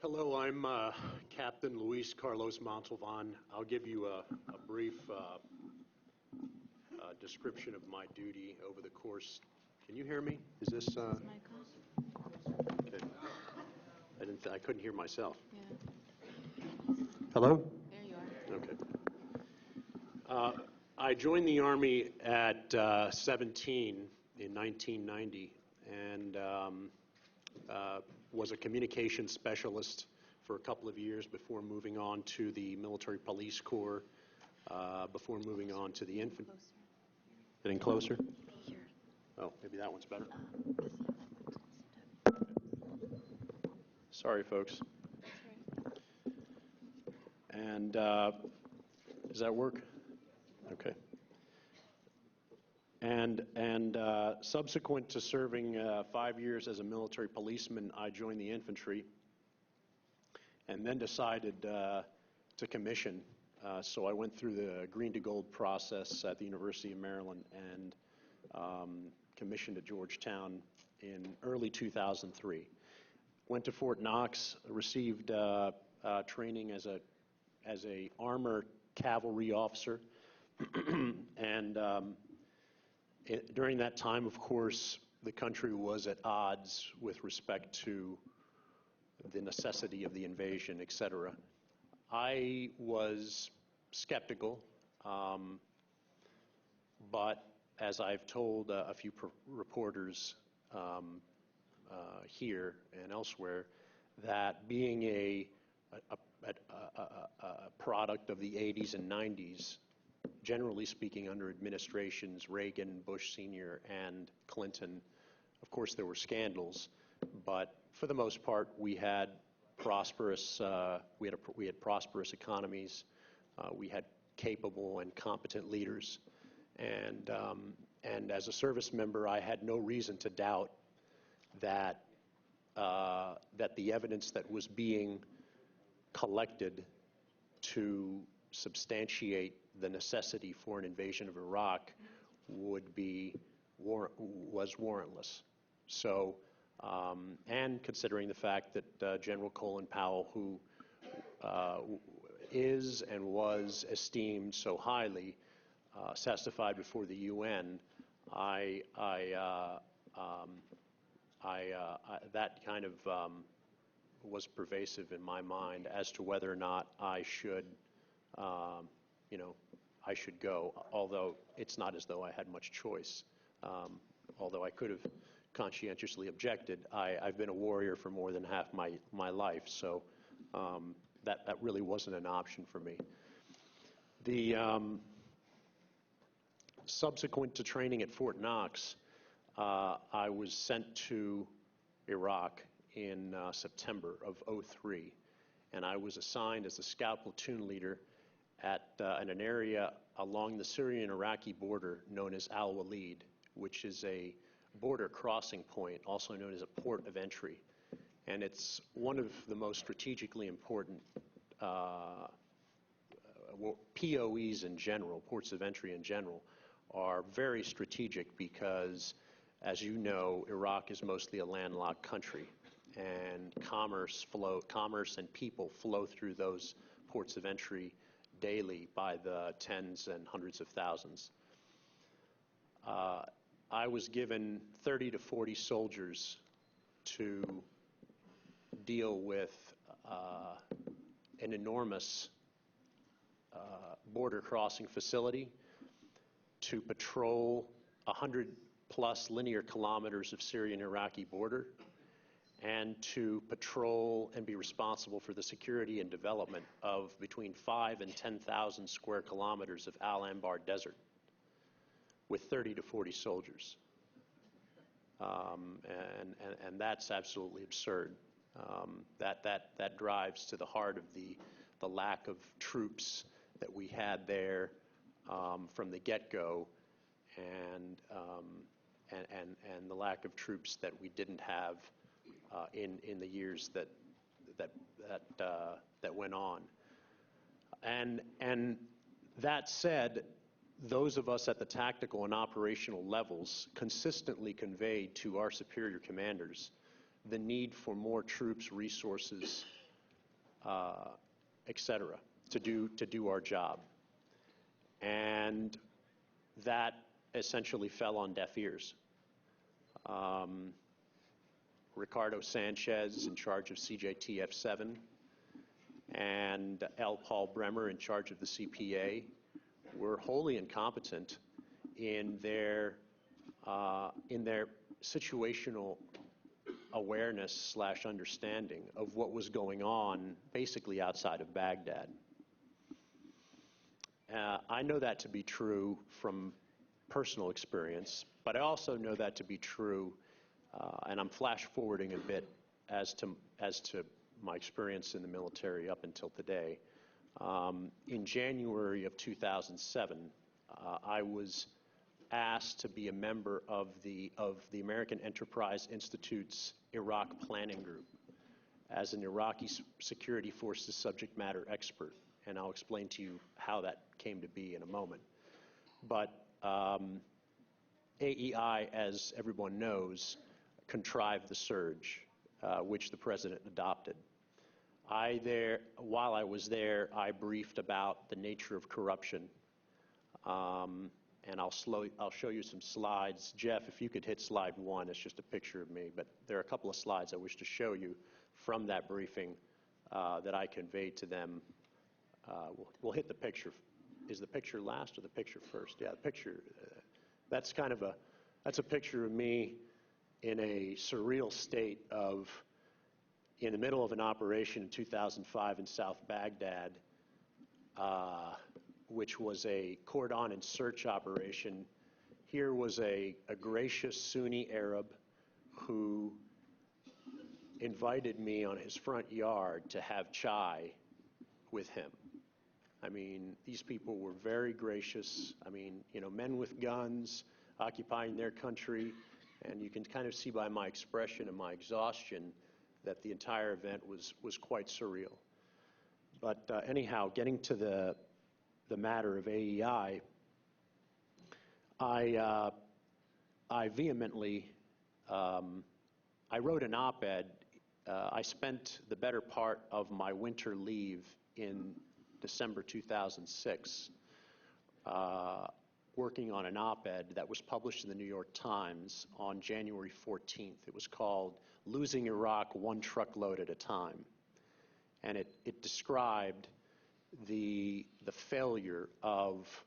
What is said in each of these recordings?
Hello, I'm Captain Luis Carlos Montalvan. I'll give you a brief description of my duty over the course. Can you hear me? Is this? Okay. I couldn't hear myself. Yeah. Hello? There you are. Okay. I joined the Army at 17 in 1990 and was a communications specialist for a couple of years before moving on to the Military Police Corps, before moving on to the infantry. Closer. Getting closer? Here. Oh, maybe that one's better. This, yeah, that one's Sorry, folks. That's right. And does that work? Okay. And subsequent to serving 5 years as a military policeman, I joined the infantry and then decided to commission. So I went through the green to gold process at the University of Maryland and commissioned at Georgetown in early 2003. Went to Fort Knox, received training as a armor cavalry officer, and during that time, of course, the country was at odds with respect to the necessity of the invasion, et cetera. I was skeptical, but as I've told a few reporters here and elsewhere, that being a product of the 80s and 90s, generally speaking, under administrations Reagan, Bush Sr., and Clinton, of course there were scandals, but for the most part we had prosperous we had prosperous economies, we had capable and competent leaders, and as a service member I had no reason to doubt that that the evidence that was being collected to substantiate the necessity for an invasion of Iraq was warrantless. So, and considering the fact that General Colin Powell, who is and was esteemed so highly, testified before the UN, that kind of was pervasive in my mind as to whether or not I should, I should go, although it's not as though I had much choice. Although I could have conscientiously objected, I've been a warrior for more than half my life, so that really wasn't an option for me. The subsequent to training at Fort Knox, I was sent to Iraq in September of '03, and I was assigned as a scout platoon leader at in an area along the Syrian-Iraqi border known as Al-Walid, which is a border crossing point, also known as a port of entry. And it's one of the most strategically important POEs in general, ports of entry in general, are very strategic because, as you know, Iraq is mostly a landlocked country, and commerce and people flow through those ports of entry daily by the tens and hundreds of thousands. I was given 30 to 40 soldiers to deal with an enormous border crossing facility, to patrol 100+ linear kilometers of Syrian-Iraqi border, and to patrol and be responsible for the security and development of between 5,000 and 10,000 square kilometers of Al-Anbar Desert with 30 to 40 soldiers. And that's absolutely absurd. That drives to the heart of the lack of troops that we had there from the get-go, and the lack of troops that we didn't have in the years that went on. And that said, those of us at the tactical and operational levels consistently conveyed to our superior commanders the need for more troops, resources, et cetera, to do our job. And that essentially fell on deaf ears. Ricardo Sanchez, in charge of CJTF-7, and L. Paul Bremer, in charge of the CPA, were wholly incompetent in their situational awareness / understanding of what was going on basically outside of Baghdad. I know that to be true from personal experience, but I also know that to be true, and I'm flash forwarding a bit as to my experience in the military up until today. In January of 2007, I was asked to be a member of the American Enterprise Institute's Iraq Planning Group as an Iraqi security forces subject matter expert, and I'll explain to you how that came to be in a moment. But AEI, as everyone knows, contrived the surge, which the president adopted. While I was there, I briefed about the nature of corruption. And I'll show you some slides. Jeff, if you could hit slide 1, it's just a picture of me. But there are a couple of slides I wish to show you from that briefing that I conveyed to them. We'll hit the picture. Is the picture last or the picture first? Yeah, the picture. That's a picture of me in a surreal state of, in the middle of an operation in 2005 in South Baghdad, which was a cordon and search operation. Here was a gracious Sunni Arab who invited me on his front yard to have chai with him. I mean, these people were very gracious. I mean, you know, men with guns occupying their country, and you can kind of see by my expression and my exhaustion that the entire event was quite surreal. But anyhow, getting to the matter of AEI, I vehemently, I wrote an op-ed. I spent the better part of my winter leave in December 2006 working on an op-ed that was published in the New York Times on January 14th. It was called "Losing Iraq One Truckload at a Time." And it described the failure of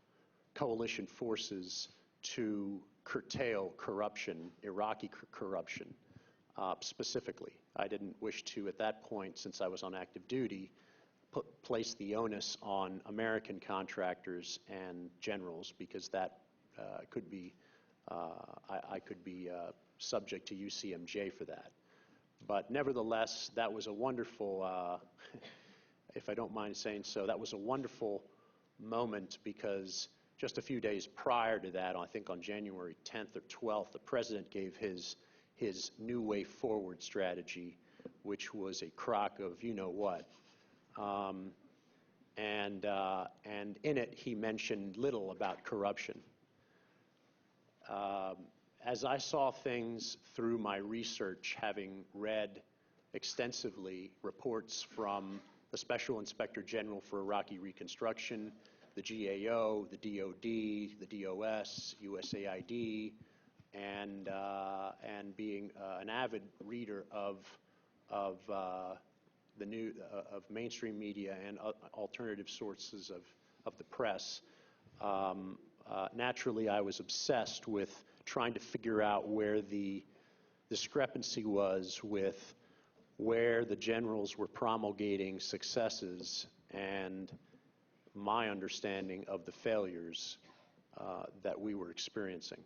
coalition forces to curtail corruption, Iraqi corruption, specifically. I didn't wish to, at that point, since I was on active duty, place the onus on American contractors and generals, because that could be, I could be subject to UCMJ for that. But nevertheless, that was a wonderful, if I don't mind saying so, that was a wonderful moment, because just a few days prior to that, I think on January 10th or 12th, the president gave his New Way Forward strategy, which was a crock of you-know-what. And in it, he mentioned little about corruption. As I saw things through my research, having read extensively reports from the Special Inspector General for Iraqi Reconstruction, the GAO, the DOD, the DOS, USAID, and being an avid reader of mainstream media and alternative sources of the press, naturally I was obsessed with trying to figure out where the discrepancy was with where the generals were promulgating successes and my understanding of the failures that we were experiencing.